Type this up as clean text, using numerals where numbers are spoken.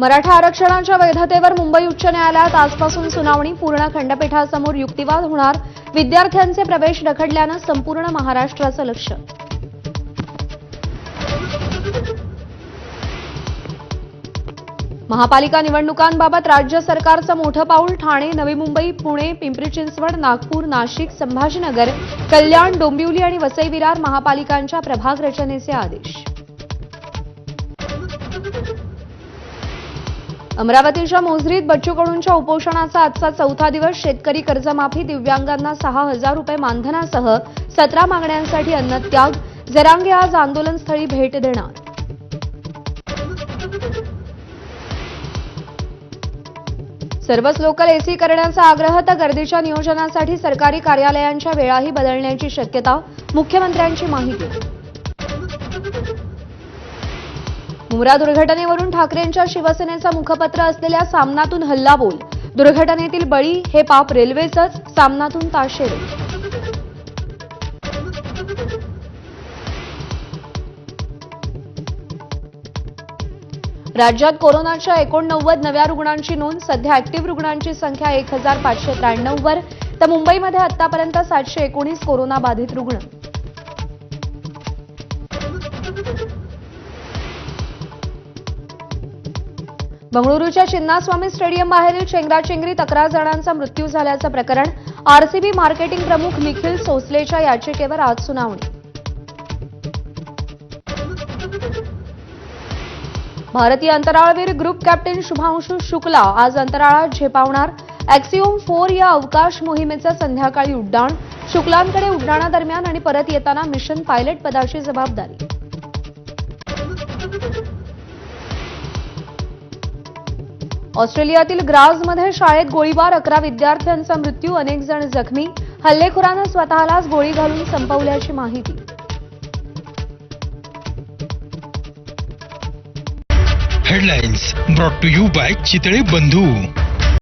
मराठा आरक्षणाच्या वैधतेवर मुंबई उच्च न्यायालयात आजपासून सुनावणी. पूर्ण खंडपीठासमोर युक्तिवाद होणार. विद्यार्थ्यांचे प्रवेश रखडल्यानं संपूर्ण महाराष्ट्राचं लक्ष. महापालिका निवडणुकांबाबत राज्य सरकारचं मोठं पाऊल. ठाणे, नवी मुंबई, पुणे, पिंपरी चिंचवड, नागपूर, नाशिक, संभाजीनगर, कल्याण, डोंबिवली आणि वसई विरार महापालिकांच्या प्रभाग रचनेचे आदेश. अमरावतीच्या मोझरीत बच्चू कडूंच्या उपोषणाचा आजचा 4था दिवस. शेतकरी कर्जमाफी, दिव्यांगांना 6,000 रुपये मानधनासह 17 मागण्यांसाठी अन्नत्याग. जरांगे आज आंदोलनस्थळी भेट देणार. सर्वच लोकल एसी करण्याचा आग्रह. तर गर्दीच्या नियोजनासाठी सरकारी कार्यालयांच्या वेळाही बदलण्याची शक्यता. मुख्यमंत्र्यांची माहिती. मुंब्रा दुर्घटनेवरून ठाकरेंच्या शिवसेनेचं मुखपत्र असलेल्या सामनातून हल्लाबोल. दुर्घटनेतील बळी हे पाप रेल्वेचंच. सामनातून ताशेरे. राज्यात कोरोनाच्या 89 नव्या रुग्णांची नोंद. सध्या ऍक्टिव्ह रुग्णांची संख्या 1,593 वर. तर मुंबईमध्ये आतापर्यंत 719 कोरोनाबाधित रुग्ण. बंगळुरूच्या चिन्नास्वामी स्टेडियम बाहेरील चेंगराचेंगरीत 11 जणांचा मृत्यू झाल्याचं प्रकरण. आरसीबी मार्केटिंग प्रमुख निखिल सोसलेच्या याचिकेवर आज सुनावणी. भारतीय अंतराळवीर ग्रुप कॅप्टन शुभांशु शुक्ला आज अंतराळात झेपावणार. ॲक्सिओम 4 या अवकाश मोहिमेचं संध्याकाळी उड्डाण. शुक्लांकडे उड्डाणादरम्यान आणि परत येताना मिशन पायलट पदाची जबाबदारी. ऑस्ट्रेलियातील ग्राझमध्ये शाळेत गोळीबार. 11 विद्यार्थ्यांचा मृत्यू, अनेक जण जखमी. हल्लेखोरानं स्वतःलाच गोळी घालून संपवल्याची माहिती. Headlines brought to you by Chitale बंधू.